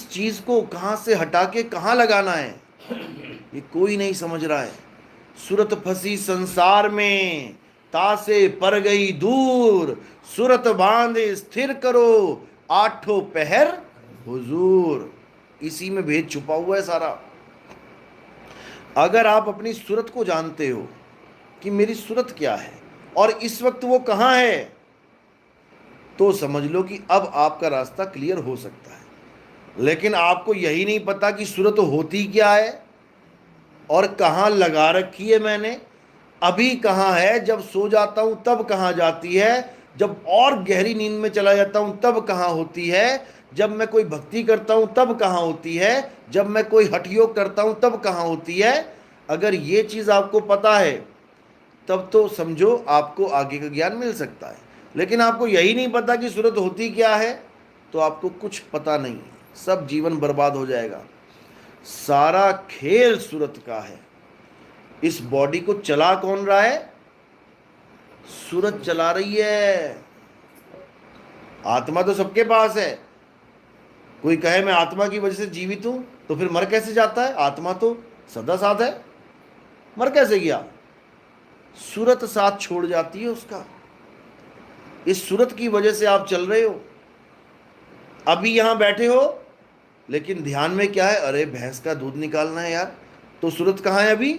किस चीज को कहां से हटा के कहां लगाना है, ये कोई नहीं समझ रहा है। सूरत फंसी संसार में, तासे पर गई दूर, सूरत बांधे स्थिर करो, आठों पहर हुजूर। इसी में भेद छुपा हुआ है सारा। अगर आप अपनी सूरत को जानते हो कि मेरी सूरत क्या है और इस वक्त वो कहाँ है, तो समझ लो कि अब आपका रास्ता क्लियर हो सकता है। लेकिन आपको यही नहीं पता कि सूरत होती क्या है और कहाँ लगा रखी है मैंने, अभी कहाँ है, जब सो जाता हूँ तब कहाँ जाती है, जब और गहरी नींद में चला जाता हूँ तब कहाँ होती है, जब मैं कोई भक्ति करता हूँ तब कहाँ होती है, जब मैं कोई हठ योग करता हूँ तब कहाँ होती है। अगर ये चीज़ आपको पता है तब तो समझो आपको आगे का ज्ञान मिल सकता है। लेकिन आपको यही नहीं पता कि सूरत होती क्या है, तो आपको कुछ पता नहीं है, सब जीवन बर्बाद हो जाएगा। सारा खेल सूरत का है। इस बॉडी को चला कौन रहा है? सूरत चला रही है। आत्मा तो सबके पास है। कोई कहे मैं आत्मा की वजह से जीवित हूं, तो फिर मर कैसे जाता है? आत्मा तो सदा साथ है, मर कैसे गया? सूरत साथ छोड़ जाती है उसका। इस सूरत की वजह से आप चल रहे हो। अभी यहां बैठे हो, लेकिन ध्यान में क्या है? अरे भैंस का दूध निकालना है यार। तो सूरत कहाँ है अभी?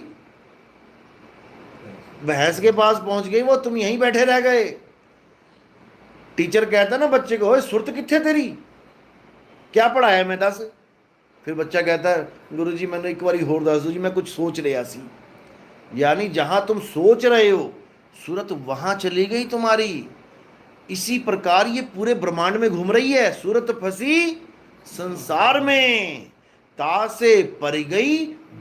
भैंस के पास पहुंच गई वो, तुम यहीं बैठे रह गए। टीचर कहता ना बच्चे को, ओए सुरत कित्थे तेरी, क्या पढ़ाया मैं दस। फिर बच्चा कहता है गुरुजी मैंने एक बार होर दस दो जी, मैं कुछ सोच रहा सी। यानी जहां तुम सोच रहे हो सूरत वहां चली गई तुम्हारी। इसी प्रकार ये पूरे ब्रह्मांड में घूम रही है। सूरत फंसी संसार में, तासे पर गई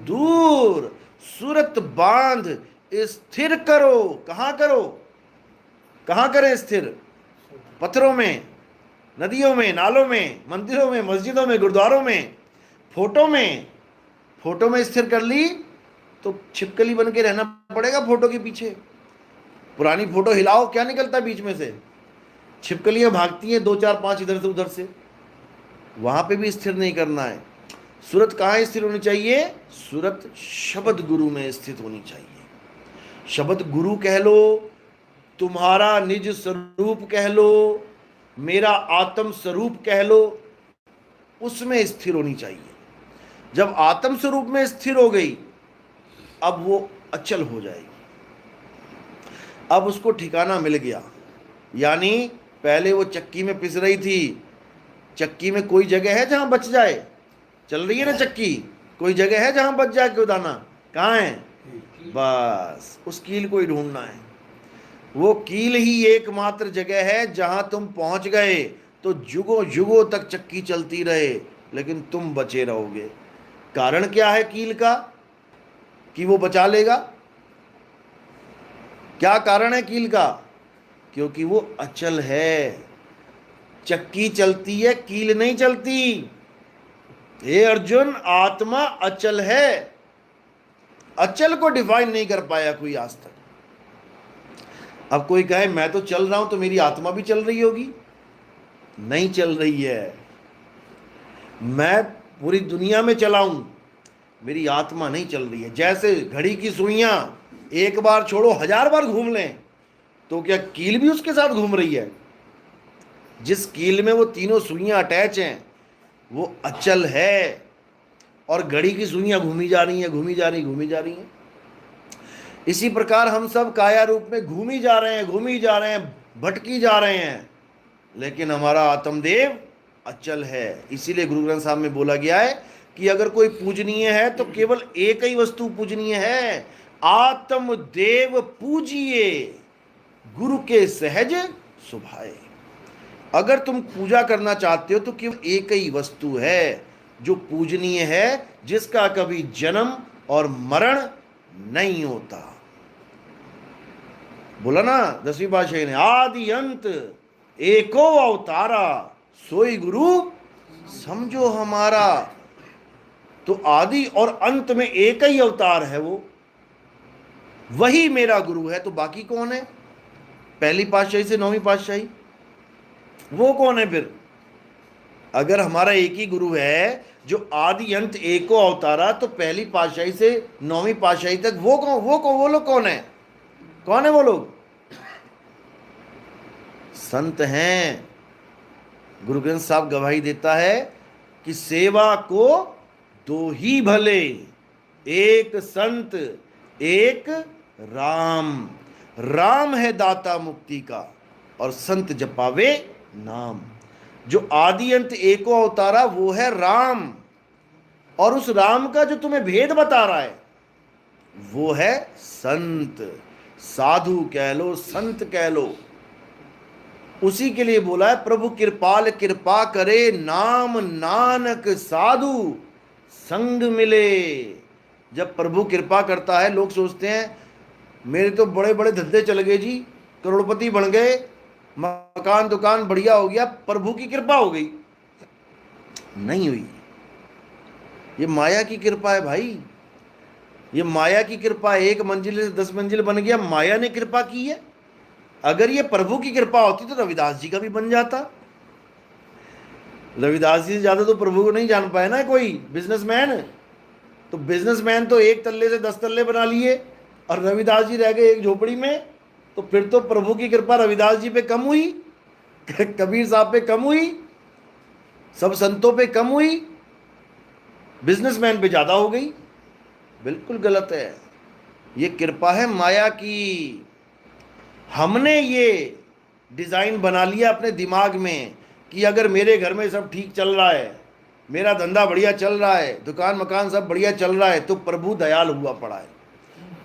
दूर, सूरत बांध स्थिर करो। कहां करो? कहां करें स्थिर? पत्थरों में, नदियों में, नालों में, मंदिरों में, मस्जिदों में, गुरुद्वारों में, फोटो में। फोटो में स्थिर कर ली तो छिपकली बन के रहना पड़ेगा फोटो के पीछे। पुरानी फोटो हिलाओ, क्या निकलता है बीच में से? छिपकलियां भागती हैं, दो चार पांच इधर से उधर से। वहां पे भी स्थिर नहीं करना है। सूरत कहाँ स्थिर होनी चाहिए? सूरत शब्द गुरु में स्थित होनी चाहिए। शब्द गुरु कह लो, तुम्हारा निज स्वरूप कह लो, मेरा आत्म स्वरूप कह लो, उसमें स्थिर होनी चाहिए। जब आत्म स्वरूप में स्थिर हो गई, अब वो अचल हो जाएगी। अब उसको ठिकाना मिल गया। यानी पहले वो चक्की में पिस रही थी, चक्की में कोई जगह है जहां बच जाए? चल रही है ना चक्की, कोई जगह है जहां बच जाए कोई दाना? कहाँ है? बस उस कील को ही ढूंढना है। वो कील ही एकमात्र जगह है जहां तुम पहुंच गए तो जुगों जुगों तक चक्की चलती रहे, लेकिन तुम बचे रहोगे। कारण क्या है कील का कि वो बचा लेगा? क्या कारण है कील का? क्योंकि वो अचल है। चक्की चलती है, कील नहीं चलती। हे अर्जुन, आत्मा अचल है। अचल को डिफाइन नहीं कर पाया कोई आज तक। अब कोई कहे मैं तो चल रहा हूं तो मेरी आत्मा भी चल रही होगी। नहीं चल रही है। मैं पूरी दुनिया में चला हूं, मेरी आत्मा नहीं चल रही है। जैसे घड़ी की सुइयां एक बार छोड़ो 1000 बार घूम लें, तो क्या कील भी उसके साथ घूम रही है? जिस कील में वो तीनों सुइयां अटैच हैं वो अचल है, और घड़ी की सुइयां घूमी जा रही हैं, घूमी जा रही, घूमी जा रही हैं। इसी प्रकार हम सब काया रूप में घूमी जा रहे हैं, घूमी जा रहे हैं, भटकी जा रहे हैं, लेकिन हमारा आत्मदेव अचल है। इसीलिए गुरु ग्रंथ साहब में बोला गया है कि अगर कोई पूजनीय है तो केवल एक ही वस्तु पूजनीय है, आत्मदेव पूजिए, गुरु के सहज सुभाए। अगर तुम पूजा करना चाहते हो तो केवल एक ही वस्तु है जो पूजनीय है, जिसका कभी जन्म और मरण नहीं होता। बोला ना 10वीं पातशाही ने, आदि अंत एको अवतारा, सोई गुरु समझो हमारा। तो आदि और अंत में एक ही अवतार है, वो वही मेरा गुरु है। तो बाकी कौन है? पहली पातशाही से 9वीं पातशाही, वो कौन है फिर? अगर हमारा एक ही गुरु है जो आदि अंत एको अवतारा, तो पहली पातशाही से 9वीं पातशाही तक वो लोग कौन है? कौन है वो लोग? संत हैं। गुरु ग्रंथ साहब गवाही देता है कि सेवा को दो ही भले, एक संत एक राम। राम है दाता मुक्ति का, और संत जपावे नाम। जो आदि अंत एको अवतारा वो है राम, और उस राम का जो तुम्हें भेद बता रहा है वो है संत। साधु कह लो, संत कह लो, उसी के लिए बोला है प्रभु कृपाल कृपा करे, नाम नानक साधु संग मिले। जब प्रभु कृपा करता है, लोग सोचते हैं मेरे तो बड़े बड़े धंधे चल गए जी, करोड़पति बन गए, मकान दुकान बढ़िया हो गया, प्रभु की कृपा हो गई। नहीं हुई। ये माया की कृपा है भाई, ये माया की कृपा। 1 मंजिल से 10 मंजिल बन गया, माया ने कृपा की है। अगर ये प्रभु की कृपा होती तो रविदास जी का भी बन जाता। रविदास जी से ज्यादा तो प्रभु को नहीं जान पाया ना कोई बिजनेसमैन। तो बिजनेसमैन तो 1 तल्ले से 10 तल्ले बना लिए, और रविदास जी रह गए एक झोपड़ी में। तो फिर तो प्रभु की कृपा रविदास जी पे कम हुई, कबीर साहब पे कम हुई, सब संतों पे कम हुई, बिजनेसमैन पे ज्यादा हो गई। बिल्कुल गलत है। ये कृपा है माया की। हमने ये डिजाइन बना लिया अपने दिमाग में कि अगर मेरे घर में सब ठीक चल रहा है, मेरा धंधा बढ़िया चल रहा है, दुकान मकान सब बढ़िया चल रहा है, तो प्रभु दयाल हुआ पड़ा है।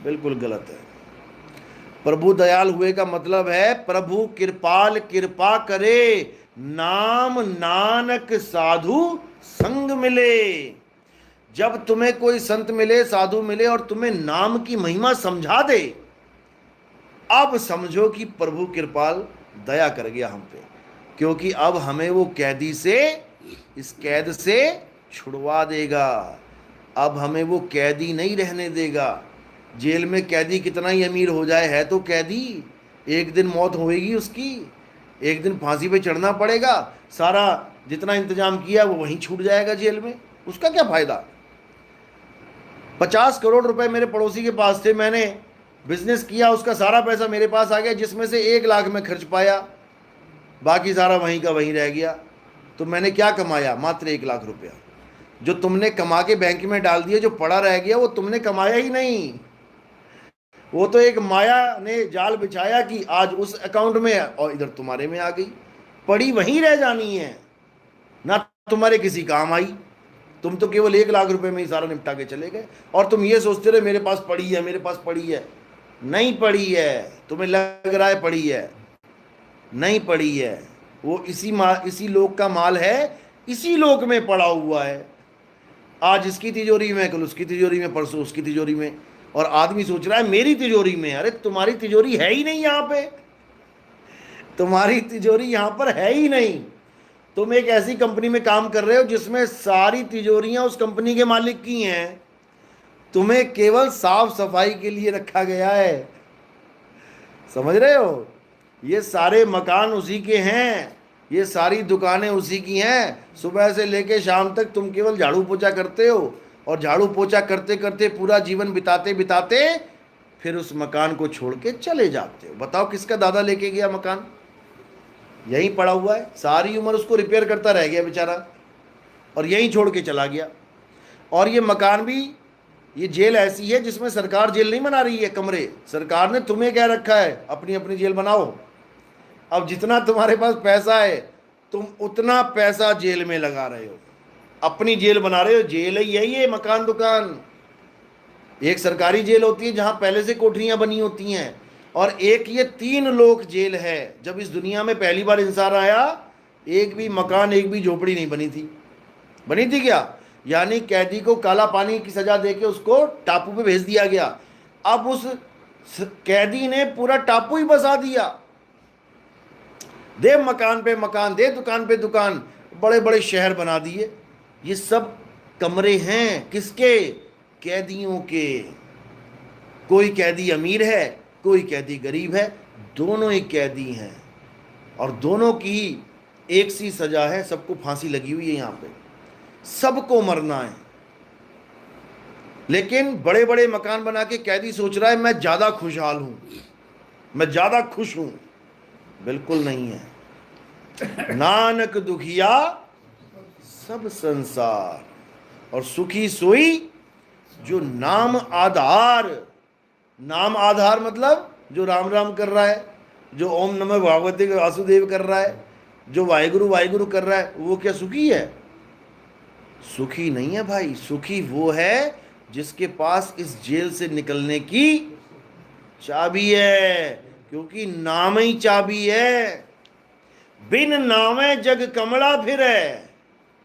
बिल्कुल गलत है। प्रभु दयाल हुए का मतलब है प्रभु कृपाल कृपा करे, नाम नानक साधु संग मिले। जब तुम्हें कोई संत मिले, साधु मिले, और तुम्हें नाम की महिमा समझा दे, अब समझो कि प्रभु कृपाल दया कर गया हम पे, क्योंकि अब हमें वो कैदी से, इस कैद से छुड़वा देगा। अब हमें वो कैदी नहीं रहने देगा। जेल में कैदी कितना ही अमीर हो जाए, है तो कैदी। एक दिन मौत होएगी उसकी, एक दिन फांसी पे चढ़ना पड़ेगा, सारा जितना इंतजाम किया वो वहीं छूट जाएगा जेल में। उसका क्या फायदा? 50 करोड़ रुपए मेरे पड़ोसी के पास थे, मैंने बिजनेस किया, उसका सारा पैसा मेरे पास आ गया, जिसमें से 1 लाख में खर्च पाया, बाकी सारा वहीं का वहीं रह गया। तो मैंने क्या कमाया? मात्र 1 लाख रुपया। जो तुमने कमा के बैंक में डाल दिया, जो पड़ा रह गया, वो तुमने कमाया ही नहीं। वो तो एक माया ने जाल बिछाया कि आज उस अकाउंट में और इधर तुम्हारे में आ गई, पड़ी वहीं रह जानी है, ना तुम्हारे किसी काम आई। तुम तो केवल 1 लाख रुपए में ही सारा निपटा के चले गए, और तुम ये सोचते रहे मेरे पास पड़ी है, मेरे पास पड़ी है। नहीं पड़ी है, तुम्हें लग रहा है पड़ी है, नहीं पड़ी है। वो इसी लोक का माल है, इसी लोक में पड़ा हुआ है। आज इसकी तिजोरी में, कल उसकी तिजोरी में, परसों उसकी तिजोरी में, और आदमी सोच रहा है मेरी तिजोरी में। अरे तुम्हारी तिजोरी है ही नहीं यहाँ पे, तुम्हारी तिजोरी यहाँ पर है ही नहीं। तुम एक ऐसी कंपनी में काम कर रहे हो जिसमें सारी तिजोरियां उस कंपनी के मालिक की हैं, तुम्हें केवल साफ सफाई के लिए रखा गया है। समझ रहे हो? ये सारे मकान उसी के हैं, ये सारी दुकानें उसी की हैं। सुबह से लेके शाम तक तुम केवल झाड़ू पोछा करते हो, और झाड़ू पोछा करते करते पूरा जीवन बिताते बिताते फिर उस मकान को छोड़ के चले जाते हो। बताओ किसका दादा लेके गया मकान? यहीं पड़ा हुआ है, सारी उम्र उसको रिपेयर करता रह गया बेचारा, और यहीं छोड़ के चला गया। और ये मकान भी, ये जेल ऐसी है जिसमें सरकार जेल नहीं बना रही है कमरे, सरकार ने तुम्हें क्या रखा है, अपनी अपनी जेल बनाओ। अब जितना तुम्हारे पास पैसा है, तुम उतना पैसा जेल में लगा रहे हो, अपनी जेल बना रहे हो। जेल ही है ये मकान दुकान। एक सरकारी जेल होती है जहां पहले से कोठरियां बनी होती हैं, और एक ये 3 लोक जेल है। जब इस दुनिया में पहली बार इंसान आया, एक भी मकान, एक भी झोपड़ी नहीं बनी थी। बनी थी क्या? यानी कैदी को काला पानी की सजा देके उसको टापू पे भेज दिया गया। अब उस कैदी ने पूरा टापू ही बसा दिया, दे मकान पे मकान, दे दुकान पे दुकान, बड़े बड़े शहर बना दिए। ये सब कमरे हैं किसके? कैदियों के। कोई कैदी अमीर है, कोई कैदी गरीब है, दोनों ही कैदी हैं, और दोनों की एक सी सजा है, सबको फांसी लगी हुई है, यहां पे सबको मरना है। लेकिन बड़े बड़े मकान बना के कैदी सोच रहा है मैं ज्यादा खुशहाल हूं, मैं ज्यादा खुश हूं। बिल्कुल नहीं है। नानक दुखिया सब संसार, और सुखी सोई जो नाम आधार। नाम आधार मतलब जो राम राम कर रहा है, जो ओम नमः भगवते वासुदेव कर रहा है, जो वाहिगुरु वाहिगुरु कर रहा है, वो क्या सुखी है? सुखी नहीं है भाई। सुखी वो है जिसके पास इस जेल से निकलने की चाबी है, क्योंकि नाम ही चाबी है। बिन नामे जग कमला फिरे,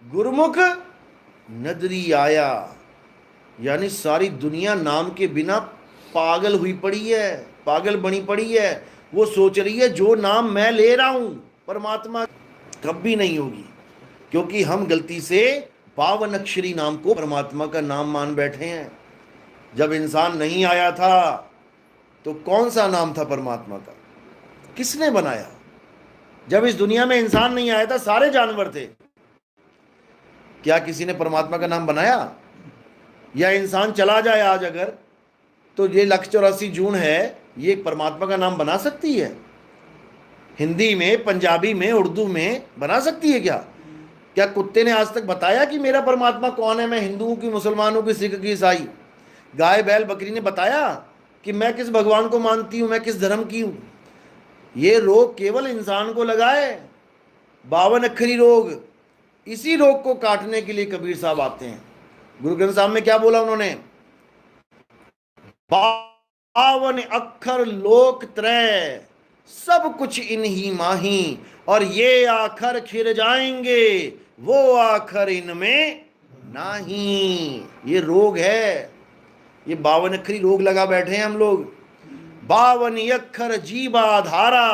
गुरमुख नदरी आया। यानी सारी दुनिया नाम के बिना पागल हुई पड़ी है, पागल बनी पड़ी है। वो सोच रही है जो नाम मैं ले रहा हूं परमात्मा कभी नहीं होगी, क्योंकि हम गलती से 52 अक्षरी नाम को परमात्मा का नाम मान बैठे हैं। जब इंसान नहीं आया था तो कौन सा नाम था परमात्मा का? किसने बनाया? जब इस दुनिया में इंसान नहीं आया था सारे जानवर थे। क्या किसी ने परमात्मा का नाम बनाया? या इंसान चला जाए आज अगर, तो ये 184 जून है, ये परमात्मा का नाम बना सकती है? हिंदी में, पंजाबी में, उर्दू में बना सकती है क्या? क्या कुत्ते ने आज तक बताया कि मेरा परमात्मा कौन है? मैं हिंदू हूं कि मुसलमान हूं कि सिख की ईसाई? गाय बैल बकरी ने बताया कि मैं किस भगवान को मानती हूं, मैं किस धर्म की हूं? ये रोग केवल इंसान को लगा है, 52 अक्षरी रोग। इसी रोग को काटने के लिए कबीर साहब आते हैं। गुरु ग्रंथ साहब में क्या बोला उन्होंने? 52 अक्षर लोक त्रय, सब कुछ इन्हीं माही, और ये आखर खिर जाएंगे, वो आखर इनमें नहीं। ये रोग है, ये 52 अक्षरी रोग लगा बैठे हैं हम लोग। 52 अक्षर जीवा धारा,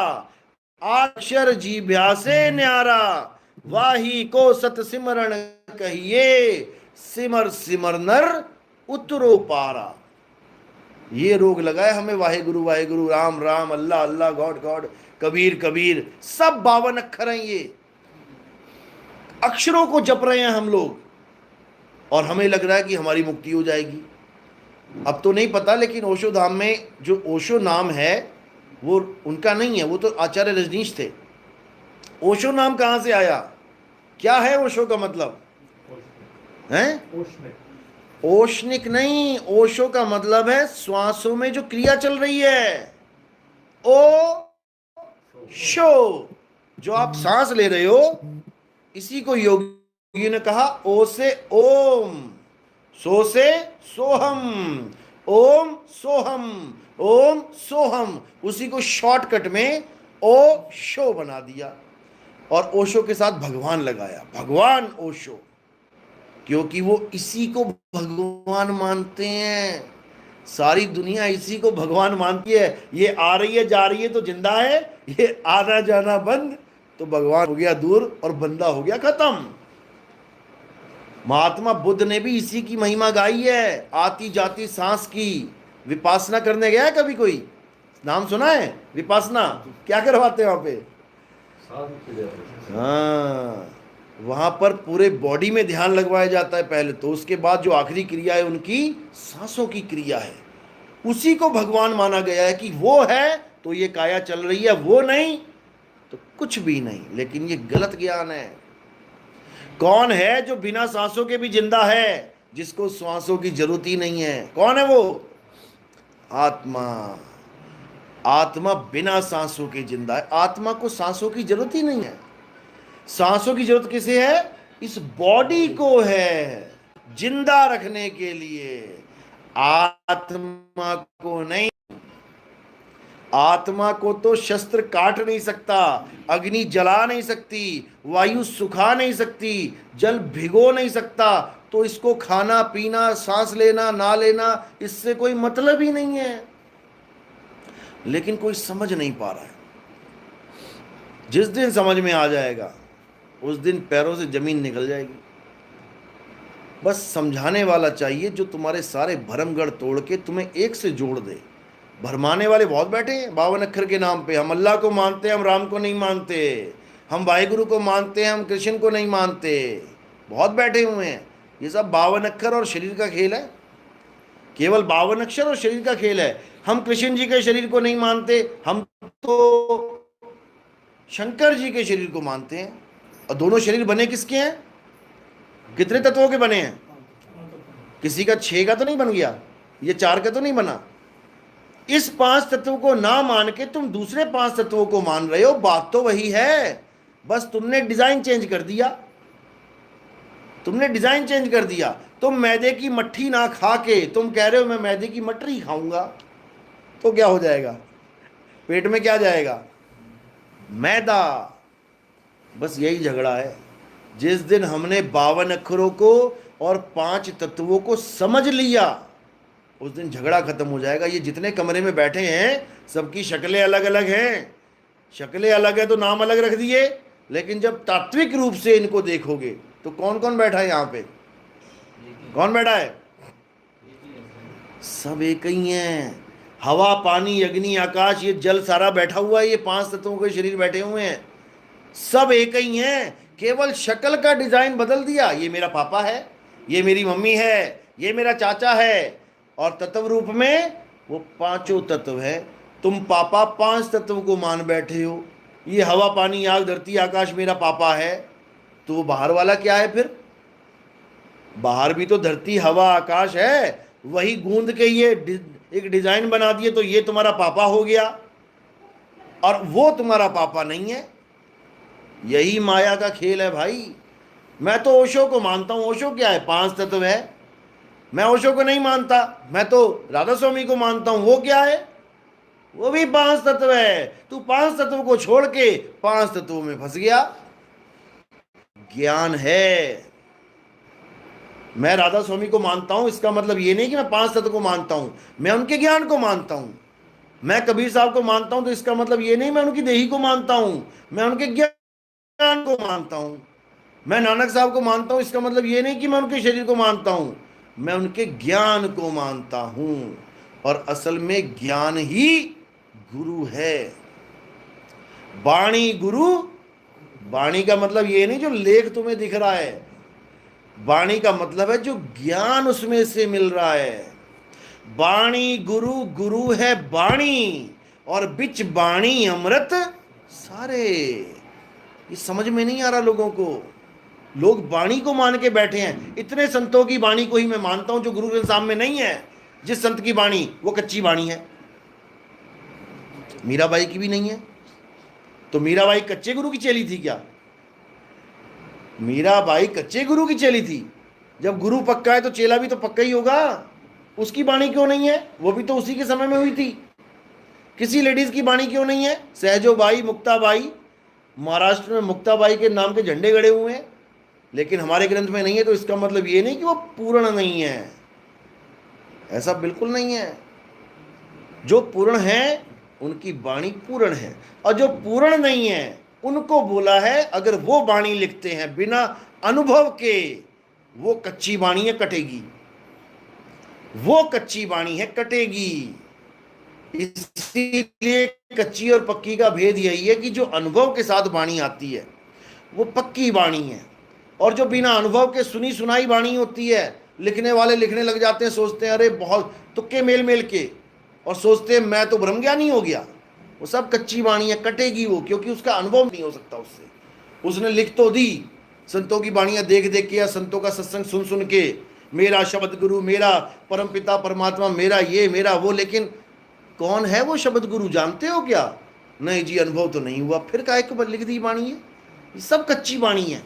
अक्षर जीभ्या से न्यारा, वाही को सत सिमरण कहिए, सिमर सिमर नर उतरो पारा। ये रोग लगा है हमें। वाहिगुरु वाहिगुरु, राम राम, अल्लाह अल्लाह, गॉड गॉड, कबीर कबीर, सब 52 अक्षर हैं। ये अक्षरों को जप रहे हैं हम लोग, और हमें लग रहा है कि हमारी मुक्ति हो जाएगी। अब तो नहीं पता, लेकिन ओशो धाम में जो ओशो नाम है वो उनका नहीं है, वो तो आचार्य रजनीश थे। ओशो नाम कहां से आया? क्या है ओशो का मतलब? हैं? ओशनिक नहीं, ओशो का मतलब है श्वासों में जो क्रिया चल रही है। ओ शो, जो आप सांस ले रहे हो, इसी को योगी ने कहा ओ से ओम, सो से सोहम, ओम सोहम, ओम सोहम। उसी को शॉर्टकट में ओ शो बना दिया, और ओशो के साथ भगवान लगाया, भगवान ओशो, क्योंकि वो इसी को भगवान मानते हैं। सारी दुनिया इसी को भगवान मानती है। ये आ रही है जा रही है तो जिंदा है, ये आना जाना बंद तो भगवान हो गया दूर और बंदा हो गया खत्म। महात्मा बुद्ध ने भी इसी की महिमा गाई है, आती जाती सांस की। विपासना करने गया है कभी कोई? नाम सुना है विपासना? क्या करवाते हैं वहां पे? हाँ, वहां पर पूरे बॉडी में ध्यान लगवाया जाता है पहले तो, उसके बाद जो आखिरी क्रिया है उनकी सांसों की क्रिया है। उसी को भगवान माना गया है कि वो है तो ये काया चल रही है, वो नहीं तो कुछ भी नहीं। लेकिन ये गलत ज्ञान है। कौन है जो बिना सांसों के भी जिंदा है, जिसको सांसों की जरूरत ही नहीं है? कौन है वो? आत्मा। आत्मा बिना सांसों के जिंदा है। आत्मा को सांसों की जरूरत ही नहीं है। सांसों की जरूरत किसे है? इस बॉडी को है, जिंदा रखने के लिए, आत्मा को नहीं। आत्मा को तो शस्त्र काट नहीं सकता, अग्नि जला नहीं सकती, वायु सुखा नहीं सकती, जल भिगो नहीं सकता, तो इसको खाना पीना, सांस लेना ना लेना, इससे कोई मतलब ही नहीं है। लेकिन कोई समझ नहीं पा रहा है। जिस दिन समझ में आ जाएगा उस दिन पैरों से जमीन निकल जाएगी। बस समझाने वाला चाहिए जो तुम्हारे सारे भरमगढ़ तोड़ के तुम्हें एक से जोड़ दे। भरमाने वाले बहुत बैठे हैं 52 अक्षर के नाम पे। हम अल्लाह को मानते हैं, हम राम को नहीं मानते। हम वाहिगुरु को मानते हैं, हम कृष्ण को नहीं मानते। बहुत बैठे हुए हैं। ये सब 52 अक्षर और शरीर का खेल है, केवल 52 अक्षर और शरीर का खेल है। हम कृष्ण जी के शरीर को नहीं मानते, हम तो शंकर जी के शरीर को मानते हैं। और दोनों शरीर बने किसके हैं? कितने तत्वों के बने हैं? किसी का 6 का तो नहीं बन गया, ये 4 का तो नहीं बना। इस 5 तत्वों को ना मान के तुम दूसरे 5 तत्वों को मान रहे हो। बात तो वही है, बस तुमने डिजाइन चेंज कर दिया। तुमने डिजाइन चेंज कर दिया। तुम मैदे की मट्ठी ना खा के तुम कह रहे हो मैं मैदे की मटरी खाऊंगा, तो क्या हो जाएगा? पेट में क्या जाएगा? मैदा। बस यही झगड़ा है। जिस दिन हमने 52 अक्षरों को और 5 तत्वों को समझ लिया, उस दिन झगड़ा खत्म हो जाएगा। ये जितने कमरे में बैठे हैं सबकी शक्लें अलग अलग हैं। शक्लें अलग है तो नाम अलग रख दिए, लेकिन जब तात्विक रूप से इनको देखोगे तो कौन कौन बैठा है यहाँ पे? कौन बैठा है? सब एक ही हैं। हवा, पानी, अग्नि, आकाश, ये जल सारा बैठा हुआ है। ये 5 तत्वों के शरीर बैठे हुए हैं, सब एक ही हैं। केवल शक्ल का डिजाइन बदल दिया। ये मेरा पापा है, ये मेरी मम्मी है, ये मेरा चाचा है, और तत्व रूप में वो 5 तत्व है। तुम पापा 5 तत्वों को मान बैठे हो। ये हवा, पानी, आग, धरती, आकाश मेरा पापा है, तो वो बाहर वाला क्या है फिर? बाहर भी तो धरती, हवा, आकाश है। वही गूंद के ये एक डिजाइन बना दिए, तो ये तुम्हारा पापा हो गया और वो तुम्हारा पापा नहीं है। यही माया का खेल है भाई। मैं तो ओशो को मानता हूं। ओशो क्या है? 5 तत्व है। मैं ओशो को नहीं मानता, मैं तो राधा स्वामी को मानता हूं। वो क्या है? वो भी 5 तत्व है। तू 5 तत्वों को छोड़ के 5 तत्वों में फंस गया। ज्ञान है। मैं राधा स्वामी को मानता हूं, इसका मतलब ये नहीं कि मैं 5 तत्व को मानता हूं, मैं उनके ज्ञान को मानता हूं। मैं कबीर साहब को मानता हूं, तो इसका मतलब ये नहीं मैं उनकी देही को मानता हूं, मैं उनके ज्ञान को मानता हूं। मैं नानक साहब को मानता हूं, इसका मतलब ये नहीं कि मैं उनके शरीर को मानता हूं, मैं उनके ज्ञान को मानता हूं। और असल में ज्ञान ही गुरु है। वाणी गुरु। वाणी का मतलब ये नहीं जो लेख तुम्हें दिख रहा है, वाणी का मतलब है जो ज्ञान उसमें से मिल रहा है। वाणी गुरु, गुरु है वाणी, और बिच वाणी अमृत सारे। ये समझ में नहीं आ रहा लोगों को। लोग वाणी को मान के बैठे हैं। इतने संतों की वाणी को ही मैं मानता हूं जो गुरु ग्रंथ साहब में नहीं है। जिस संत की वाणी वो कच्ची वाणी है। मीराबाई की भी नहीं है। तो मीराबाई कच्चे गुरु की चेली थी क्या? मीराबाई कच्चे गुरु की चेली थी। जब गुरु पक्का है तो चेला भी तो पक्का ही होगा। उसकी वाणी क्यों नहीं है? वो भी तो उसी के समय में हुई थी। किसी लेडीज की वाणी क्यों नहीं है? सहजोबाई, मुक्ताबाई, महाराष्ट्र में मुक्ताबाई के नाम के झंडे गड़े हुए हैं, लेकिन हमारे ग्रंथ में नहीं है। तो इसका मतलब ये नहीं कि वो पूर्ण नहीं है, ऐसा बिल्कुल नहीं है। जो पूर्ण है उनकी वाणी पूर्ण है, और जो पूर्ण नहीं है उनको बोला है अगर वो वाणी लिखते हैं बिना अनुभव के, वो कच्ची वाणी है, कटेगी। वो कच्ची वाणी है, कटेगी। इसीलिए कच्ची और पक्की का भेद यही है कि जो अनुभव के साथ वाणी आती है वो पक्की वाणी है, और जो बिना अनुभव के सुनी सुनाई वाणी होती है, लिखने वाले लिखने लग जाते हैं, सोचते हैं अरे बहुत तुक्के मेल मेल के, और सोचते हैं मैं तो ब्रह्मज्ञानी हो गया। वो सब कच्ची वाणी है, कटेगी वो, क्योंकि उसका अनुभव नहीं हो सकता उससे। उसने लिख तो दी संतों की वाणियां देख देख के या संतों का सत्संग सुन सुन के, मेरा शब्द गुरु, मेरा परम पिता परमात्मा, मेरा ये मेरा वो, लेकिन कौन है वो शब्द गुरु जानते हो क्या? नहीं जी, अनुभव तो नहीं हुआ। फिर काहे को लिख दी वाणी है? ये सब कच्ची वाणी है।